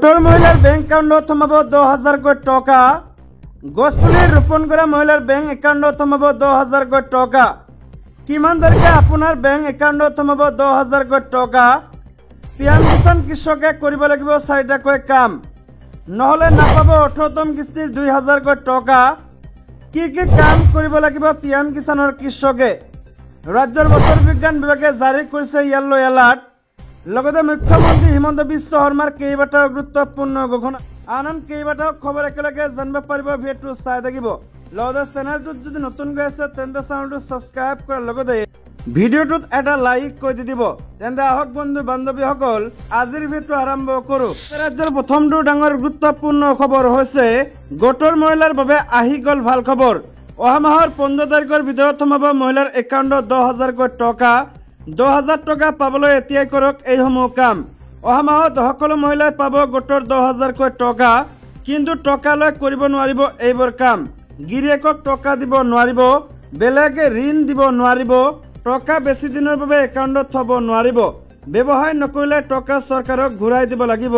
গোটর মহিলার ব্যাংক অ্যাকাউন্টে থমাব 10,000 কোটি টাকা। গছপুলির রোপণ করা মহিলার ব্যাংক অ্যাকাউন্টে থমাব 10,000 কোটি টাকা। কিমান তারিখে আপোনাৰ ব্যাংক অ্যাকাউন্টে থমাব 10,000 কোটি টাকা। পিএম কিষাণ কৃষকে কৰিব লাগিব 4টাকৈ কাম, নহলে নাপাব 18তম কিস্তিৰ 2,000 কোটি টাকা। কি কাম কৰিব লাগিব পিএম কিষাণৰ কৃষকে? ৰাজ্যৰ বতৰ বিজ্ঞান বিভাগে জাৰি কৰিছে য়েলো এলাৰ্ট। লগতে মুখ্যমন্ত্ৰী হিমন্ত বিশ্ব শৰ্মাৰ কেইবাটাও গুৰুত্বপূৰ্ণ ঘোষণা, আন কেইবাটাও খবৰ একেলগে জানিব পাৰিব। ভিডিঅ'টো চাই থাকিব। লগতে চেনেলটোত যদি নতুনকৈ আছে তেন্তে চেনেলটো ছাবস্ক্ৰাইব কৰাৰ লগতে ভিডিঅ'টোত এটা লাইক কৰি দি দিব। তেন্তে আহক বন্ধু বান্ধৱীসকল, আজিৰ ভিডিঅ'টো আৰম্ভ কৰোঁ। ৰাজ্যৰ প্ৰথমটো ডাঙৰ গুৰুত্বপূৰ্ণ খবৰ হৈছে গোটৰ মহিলাৰ বাবে আহি গ'ল ভাল খবৰ। অহা মাহৰ 15 তাৰিখৰ ভিতৰত সোমাব মহিলাৰ একাউণ্টত 10,000 কোটি টাকা। 10,000 টকা পাবলৈ এতিয়াই কৰক এইসমূহ কাম। অহা মাহত সকলো মহিলাই পাব গোটৰ 10,000 কোটি টাকা, কিন্তু টকালৈ কৰিব নোৱাৰিব এইবোৰ কাম। গিৰিয়েকক টকা দিব নোৱাৰিব, বেলেগে ঋণ দিব নোৱাৰিব, টকা বেছি দিনৰ বাবে একাউণ্টত থব নোৱাৰিব, ব্যৱসায় নকৰিলে টকা চৰকাৰক ঘূৰাই দিব লাগিব।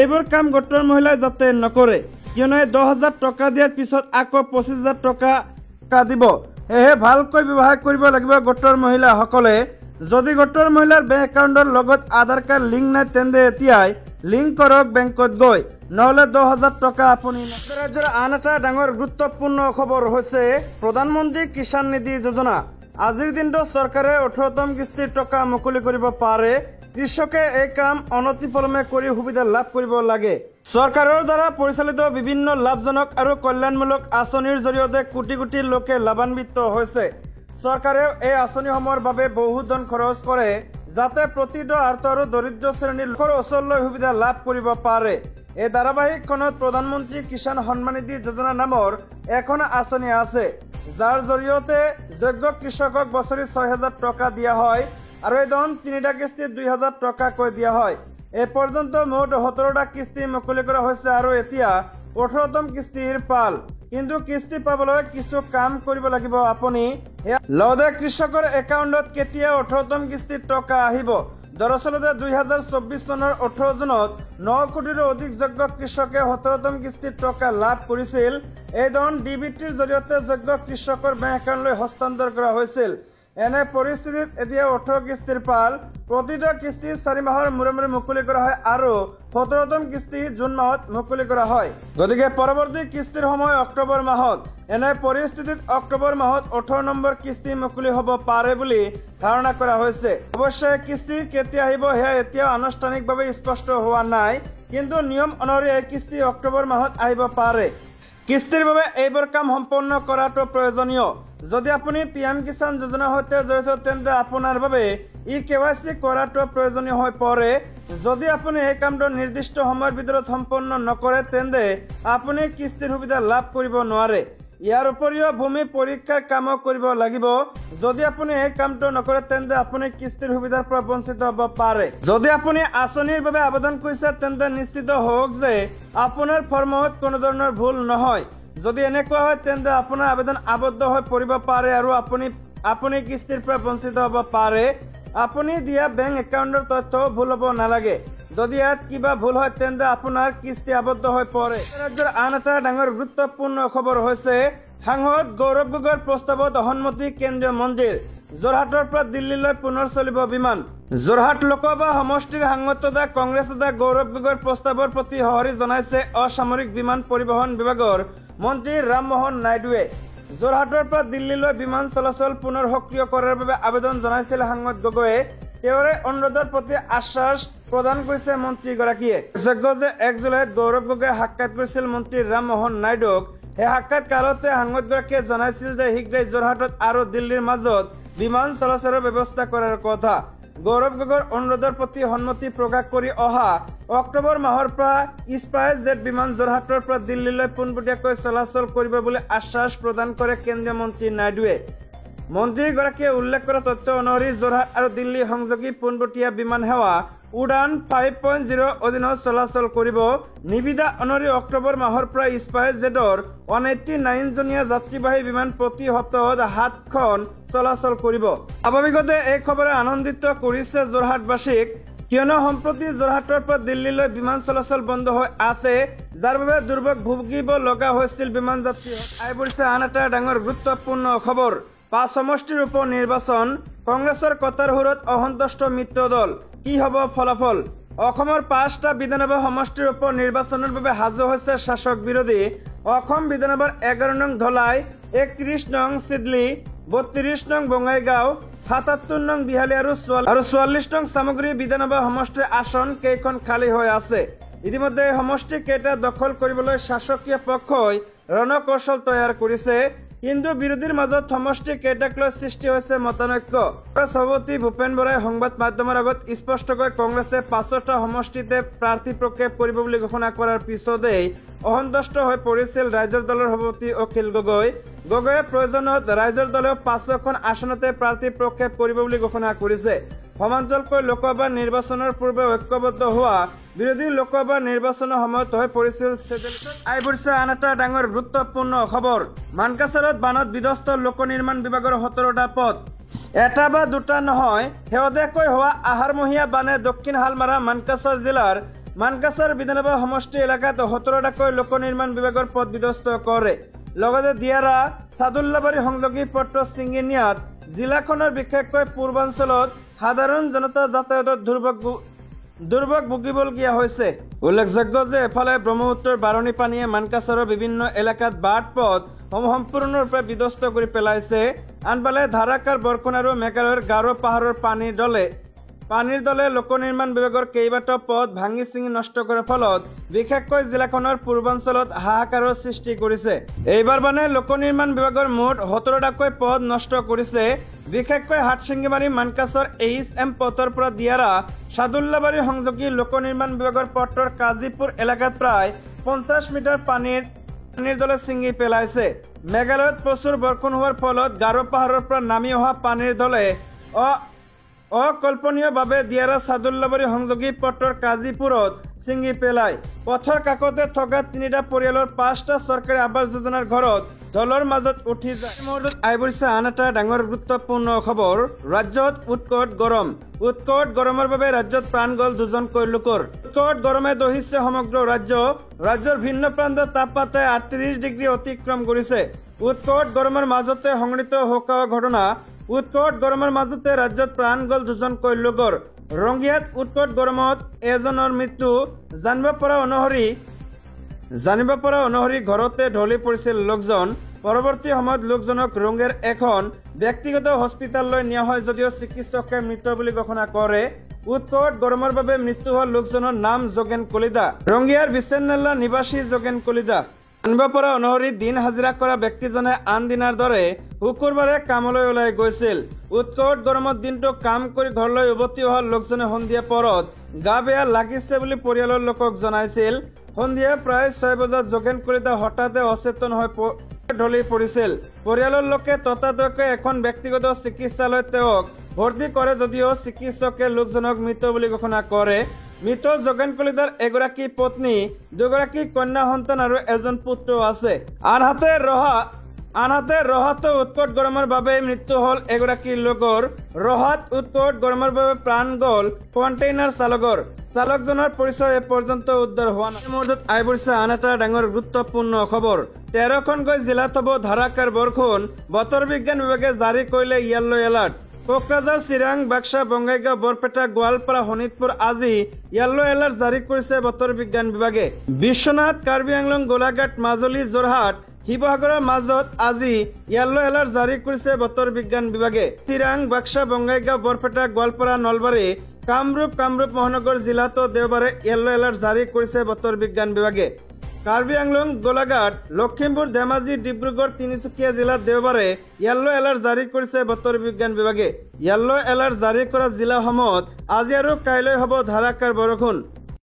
এইবোৰ কাম গোটৰ মহিলাই যাতে নকৰে, কিয়নো 10,000 টকা দিয়াৰ পিছত আকৌ 25,000 টকা দিব। সেয়েহে ভালকৈ ব্যৱসায় কৰিব লাগিব গোটৰ মহিলাসকলে। যদি গোটৰ মহিলাৰ বেংক একাউণ্টৰ লগত আধাৰ কাৰ্ড লিংক নাই তেন্তে এতিয়াই লিংক কৰক বেংকত গৈ, নহলে 10,000 টকা আপুনি। ৰাজ্যৰ আন এটা ডাঙৰ গুৰুত্বপূৰ্ণ খবৰ হৈছে প্ৰধানমন্ত্ৰী কিষাণ নিধি যোজনা। আজিৰ দিনটো চৰকাৰে 18তম কিস্তিৰ টকা মুকলি কৰিব পাৰে। কৃষকে এই কাম অনতিপলমে কৰি সুবিধা লাভ কৰিব লাগে। চৰকাৰৰ দ্বাৰা পৰিচালিত বিভিন্ন লাভজনক আৰু কল্যাণমূলক আঁচনিৰ জৰিয়তে কোটি কোটি লোকে লাভান্বিত হৈছে। চৰকাৰেও এই আঁচনিসমূহৰ বাবে বহু ধন খৰচ কৰে, যাতে প্ৰতিটো আৰ্থ আৰু দৰিদ্ৰ শ্ৰেণীৰ লোকৰ ওচৰলৈ সুবিধা লাভ কৰিব পাৰে। এই ধাৰাবাহিকখনত প্ৰধানমন্ত্ৰী কিষাণ সন্মান নিধি যোজনা নামৰ এখন আঁচনি আছে, যাৰ জৰিয়তে যোগ্য কৃষকক বছৰি 6,000 টকা দিয়া হয় আৰু এই ধন 3টা কিস্তিত 2,000 টকাকৈ দিয়া হয়। এই পৰ্যন্ত মুঠ 17টা কিস্তি মুকলি কৰা হৈছে আৰু এতিয়া 18তম কিস্তিৰ পাল। কিন্তু কিস্তি পাবলৈ কিছু কাম কৰিব লাগিব আপুনি। লগতে কৃষকৰ একাউণ্টত কেতিয়া 18তম কিস্তিৰ টকা আহিব? দৰাচলতে 2024 চনৰ 18 জুনত 9 কোটিৰো অধিক যোগ্য কৃষকে 17তম কিস্তিৰ টকা লাভ কৰিছিল। এই ধন ডিবিটিৰ জৰিয়তে যোগ্য কৃষকৰ বেংক একাউণ্টলৈ হস্তান্তৰ কৰা হৈছিল। এনে পৰিস্থিতিত এতিয়া 18 কিস্তিৰ পাল। প্ৰতিটো কিস্তি 4 মাহৰ মূৰে মূৰে মুকলি কৰা হয় আৰু 17তম কিস্তি জুন মাহত মুকলি কৰা হয়। গতিকে পৰৱৰ্তী কিস্তিৰ সময় অক্টোবৰ মাহত। এনে পৰিস্থিতিত অক্টোবৰ মাহত 18 নম্বৰ কিস্তি মুকলি হ'ব পাৰে বুলি ধাৰণা কৰা হৈছে। অৱশ্যে কিস্তি কেতিয়া আহিব সেয়া এতিয়াও আনুষ্ঠানিকভাৱে স্পষ্ট হোৱা নাই, কিন্তু নিয়ম অনুসৰি এই কিস্তি অক্টোবৰ মাহত আহিব পাৰে। কিস্তিৰ বাবে এইবোৰ কাম সম্পন্ন কৰাটো প্ৰয়োজনীয়। যদি আপুনি পিএম কিষাণ যোজনাৰ সৈতে জড়িত তেন্তে আপোনাৰ বাবে KYC কৰাটো প্ৰয়োজনীয় হৈ পৰে। যদি আপুনি এই কামটো নিৰ্দিষ্ট সময়ৰ ভিতৰত সম্পন্ন নকৰে তেন্তে আপুনি কিস্তিৰ সুবিধা লাভ কৰিব নোৱাৰে। ইয়াৰ উপৰিও ভূমি পৰীক্ষাৰ কামো কৰিব লাগিব। যদি আপুনি এই কামটো নকৰে তেন্তে আপুনি কিস্তিৰ সুবিধাৰ পৰা বঞ্চিত হ'ব পাৰে। যদি আপুনি আঁচনিৰ বাবে আবেদন কৰিছে তেন্তে নিশ্চিত হওক যে আপোনাৰ ফৰ্মত কোনো ধৰণৰ ভুল নহয়। যদি এনেকুৱা হয় তেন্তে আপোনাৰ আবেদন আবদ্ধ হৈ পৰিব পাৰে আৰু আপুনি কিস্তিৰ পৰা বঞ্চিত হ'ব পাৰে। আপুনি দিয়া বেংক একাউণ্টৰ তথ্য ভুল হ'ব নালাগে। যদি ইয়াত কিবা ভুল হয় তেন্তে আপোনাৰ কিস্তি আবদ্ধ হৈ পৰে। ৰাজ্যৰ আন এটা ডাঙৰ গুৰুত্বপূৰ্ণ খবৰ হৈছে সাংসদ গৌৰৱ গগৈৰ প্ৰস্তাৱত সন্মতি কেন্দ্ৰীয় মন্ত্ৰীৰ। যোৰহাটৰ পৰা দিল্লীলৈ পুনৰ চলিব বিমান। যোৰহাট লোকসভা সমষ্টিৰ সাংসদ কংগ্ৰেছ নেতা গৌৰৱ গগৈৰ প্ৰস্তাৱৰ প্ৰতি সঁহাৰি জনাইছে অসামৰিক বিমান পৰিবহণ বিভাগৰ মন্ত্ৰী ৰামমোহন নাইডুৱে। যোৰহাটৰ পৰা দিল্লীলৈ বিমান চলাচল পুনৰ সক্ৰিয় কৰাৰ বাবে আবেদন জনাইছিল সাংসদ গগৈয়ে। তেওঁৰে অনুৰোধৰ প্ৰতি আশ্বাস প্ৰদান কৰিছে মন্ত্ৰীগৰাকীয়ে। যোগ্য যে 1 জুলাইত গৌৰৱ গগৈয়ে সাক্ষাৎ কৰিছিল মন্ত্ৰী ৰামমোহন নাইডুক। সেই সাক্ষাৎকালতে সাংসদগৰাকীয়ে জনাইছিল যে শীঘ্ৰেই যোৰহাটত আৰু দিল্লীৰ মাজত বিমান চলাচলৰ ব্যৱস্থা কৰাৰ কথা। গৌৰৱ গগৈৰ অনুৰোধৰ প্ৰতি সন্মতি প্ৰকাশ কৰি অহা অক্টোবৰ মাহৰ পৰা স্পাইচ জেট বিমান যোৰহাটৰ পৰা দিল্লীলৈ পোনপটীয়াকৈ চলাচল কৰিব বুলি আশ্বাস প্ৰদান কৰে কেন্দ্ৰীয় মন্ত্ৰী নাইডুৱে। মন্ত্ৰীগৰাকীয়ে উল্লেখ কৰা তথ্য অনুসৰি যোৰহাট আৰু দিল্লী সংযোগী পোনপটীয়া বিমান সেৱা উড়ান 5.0 অধীনত চলাচল কৰিব। নিবিদা অনুসৰি অক্টোবৰ মাহৰ পৰা স্পাইচ জেটৰ 189 জনীয়া যাত্ৰীবাহী বিমান প্ৰতি সপ্তাহত 7খন চলাচল কৰিব। স্বাভাৱিকতে এই খবৰে আনন্দিত কৰিছে যোৰহাটবাসীক। কিয়নো সম্প্ৰতি যোৰহাটৰ পৰা দিল্লীলৈ বিমান চলাচল বন্ধ হৈ আছে, যাৰ বাবে দুৰ্ভোগ ভুগিব লগা হৈছিল বিমান যাত্ৰী। আহি পৰিছে আন এটা ডাঙৰ গুৰুত্বপূৰ্ণ খবৰ। 5 সমষ্টিৰ উপ নিৰ্বাচন, কংগ্ৰেছৰ কটাৰ সুৰত অসন্তুষ্ট মিত্ৰ দল, কি হ'ব ফলাফল? অসমৰ 5টা বিধানসভা সমষ্টিৰ উপ নিৰ্বাচনৰ বাবে সাজু হৈছে শাসক বিৰোধী। অসম বিধানসভাৰ 11 নং ধলাই, 31 নং চিডলি, 32 নং বঙাইগাঁও, 77 নং বিহালী আৰু 44 নং সামগ্ৰী বিধানসভা সমষ্টিৰ আসন কেইখন খালী হৈ আছে। ইতিমধ্যে এই সমষ্টি কেইটা দখল কৰিবলৈ শাসকীয় পক্ষই ৰণকৌশল তৈয়াৰ কৰিছে, কিন্তু বিৰোধীৰ মাজত সমষ্টি কেইটাক লৈ সৃষ্টি হৈছে মতানৈক্য। সভাপতি ভূপেন বৰাই সংবাদ মাধ্যমৰ আগত স্পষ্টকৈ কংগ্ৰেছে 5টা সমষ্টিতে প্ৰাৰ্থী প্ৰক্ষেপ কৰিব বুলি ঘোষণা কৰাৰ পিছতেই অসন্তুষ্ট হৈ পৰিছিল ৰাইজৰ দলৰ সভাপতি অখিল গগৈ। গগৈয়ে প্ৰয়োজনত ৰাইজৰ দলেও 5খন আসনতে প্ৰাৰ্থী প্ৰক্ষেপ কৰিব বুলি ঘোষণা কৰিছে। সমান্তৰালকৈ লোকসভা নিৰ্বাচনৰ পূৰ্বে ঐক্যবদ্ধ হোৱা বিৰোধী লোকসভা নিৰ্বাচনৰ সময়ত হৈ পৰিছিল। আহি পৰিছে আন এটা ডাঙৰ গুৰুত্বপূৰ্ণ খবৰ। মানকাছাৰত বানত বিধ্বস্ত লোক নিৰ্মাণ বিভাগৰ 17টা পদ। এটা বা দুটা নহয়, শেহতীয়াকৈ হোৱা আহাৰমহীয়া বানে দক্ষিণ হালমাৰা মানকাছাৰ জিলাৰ মানকাছাৰ বিধানসভা সমষ্টি এলেকাত 17টাকৈ লোক নিৰ্মাণ বিভাগৰ পদ বিধ্বস্ত কৰে। লগতে দিয়াৰা সাদুল্লাবাৰী সংযোগী পথ ছিঙি নিয়াত জিলাখনৰ বিশেষকৈ পূৰ্বাঞ্চলত সাধাৰণ জনতা যাতায়াতৰ দুৰ্ভোগ ভুগিবলগীয়া হৈছে। উল্লেখযোগ্য যে এফালে ব্ৰহ্মপুত্ৰৰ বাৰণী পানীয়ে মানকাছাৰৰ বিভিন্ন এলেকাত বাট পথ সম্পূৰ্ণৰূপে বিধ্বস্ত কৰি পেলাইছে। আনফালে ধাৰাকাৰ বৰষুণ আৰু মেঘালয়ৰ গাৰো পাহাৰৰ পানীৰ দলে লোক নিৰ্মাণ বিভাগৰ কেইবাটাও পথ ভাঙি চিঙি নষ্ট কৰাৰ ফলত বিশেষকৈ জিলাখনৰ পূৰ্বাঞ্চলত হাহাকাৰৰ সৃষ্টি কৰিছে। এইবাৰ মানে লোক নিৰ্মাণ বিভাগৰ মুঠ 17টাকৈ পথ নষ্ট কৰিছে। বিশেষকৈ হাটশিঙিমাৰী মানকাছৰ HM পথৰ পৰা দিয়াৰা সাদুল্লাবাৰী সংযোগী লোক নিৰ্মাণ বিভাগৰ পথৰ কাজিপুৰ এলেকাত প্ৰায় 50 মিটাৰ পানীৰ দলে ছিঙি পেলাইছে। মেঘালয়ত প্ৰচুৰ বৰষুণ হোৱাৰ ফলত গাৰো পাহাৰৰ পৰা নামি অহা পানীৰ দলে অকল্পনীয়ভাৱে দিয়াৰা সাদুল্লাবাৰী সংযোগী পথৰ কাজিপুৰত ছিঙি পেলায়। পথৰ কাষতে থকা 3টা পৰিয়ালৰ 5টা চৰকাৰী আৱাস যোজনাৰ ঘৰত দলৰ মাজত উঠি যায়। মুহূৰ্তত আহি পৰিছে আন এটা ডাঙৰ গুৰুত্বপূৰ্ণ খবৰ। ৰাজ্যত উৎকট গৰম। উৎকট গৰমৰ বাবে ৰাজ্যত প্ৰাণ গ'ল 2জনকৈ লোকৰ। উৎকট গৰমে দহিছে সমগ্ৰ ৰাজ্যৰ ভিন্ন প্ৰান্তত তাপমাত্ৰাই 38 ডিগ্ৰী অতিক্ৰম কৰিছে। উৎকট গৰমৰ মাজতে সংঘটিত শোকাৱহ ঘটনা। উৎকট গৰমৰ মাজতে ৰাজ্যত প্ৰাণ গ'ল 2জনকৈ লোকৰ। ৰংগিয়াত উৎকট গৰমত এজনৰ মৃত্যু। জানিব পৰা অনুসৰি ঘৰতে ঢলি পৰিছিল লোকজন। পৰৱৰ্তী সময়ত লোকজনক ৰংগিয়াৰ এখন ব্যক্তিগত হস্পিতাললৈ নিয়া হয় যদিও চিকিৎসকে মৃত বুলি ঘোষণা কৰে। উৎকট গৰমৰ বাবে মৃত্যু হোৱা লোকজনৰ নাম যোগেন কলিতা। ৰংগিয়াৰ বিচেন্নাল্লা নিবাসী যোগেন কলিতা। জানিব পৰা অনুসৰি দিন হাজিৰা কৰা ব্যক্তিজনে আন দিনাৰ দৰে শুকুৰবাৰে কামলৈ ওলাই গৈছিল। উৎকট গৰমত দিনটো কাম কৰি ঘৰলৈ উভতি অহা লোকজনে সন্ধিয়া পৰত গা বেয়া লাগিছে বুলি পৰিয়ালৰ লোকক জনাইছিল। সন্ধিয়া প্ৰায় 6 বজাত যোগেন কলিতা হঠাতে অচেতন হৈ ঢলি পৰিছিল। পৰিয়ালৰ লোকে ততাতৈয়াকৈ এখন ব্যক্তিগত চিকিৎসালয়ত তেওঁক ভৰ্তি কৰে যদিও চিকিৎসকে লোকজনক মৃত বুলি ঘোষণা কৰে। মৃত যোগেন কলিতাৰ এগৰাকী পত্নী, 2গৰাকী কন্যা সন্তান আৰু এজন পুত্ৰ আছে। আনহাতে ৰহাতো উৎকট গৰমৰ বাবে মৃত্যু হল এগৰাকী লোকৰ। ৰহাত উৎকট গৰমৰ বাবে প্ৰাণ গ'ল কণ্টেইনাৰ চালকজনৰ পৰিচয় এপৰ্যন্ত উদ্ধাৰ হোৱা নাই। মুহূৰ্তত আহি পৰিছে আন এটা ডাঙৰ গুৰুত্বপূৰ্ণ খবৰ। 13খনকৈ জিলাত হ'ব ধাৰাকাৰ বৰষুণ। বতৰ বিজ্ঞান বিভাগে জাৰি কৰিলে য়েল্লো এলাৰ্ট। কোকৰাঝাৰ, চিৰাং, বাক্সা, বঙাইগাঁও, বৰপেটা, গোৱালপাৰা, শোণিতপুৰ আজি য়েল্লো এলাৰ্ট জাৰি কৰিছে বতৰ বিজ্ঞান বিভাগে। বিশ্বনাথ, কাৰ্বি আংলং, গোলাঘাট, মাজুলী, যোৰহাট, শিৱসাগৰৰ মাজত আজি য়েল্লো এলাৰ্ট জাৰি কৰিছে বতৰ বিজ্ঞান বিভাগে। চিৰাং, বাক্সা, বঙাইগাঁও, বৰপেটা, গোৱালপাৰা, নলবাৰী, কামৰূপ মহানগৰ জিলাতো দেওবাৰে য়েল্লো এলাৰ্ট জাৰি কৰিছে বতৰ বিজ্ঞান বিভাগে। কাৰ্বি আংলং, গোলাঘাট, লখিমপুৰ, ধেমাজি, ডিব্ৰুগড়, তিনিচুকীয়া জিলাত দেওবাৰে য়েল্লো এলাৰ্ট জাৰি কৰিছে বতৰ বিজ্ঞান বিভাগে। য়েল্লো এলাৰ্ট জাৰি কৰা জিলাসমূহত আজি আৰু কাইলৈ হ'ব ধাৰাকাৰ বৰষুণ।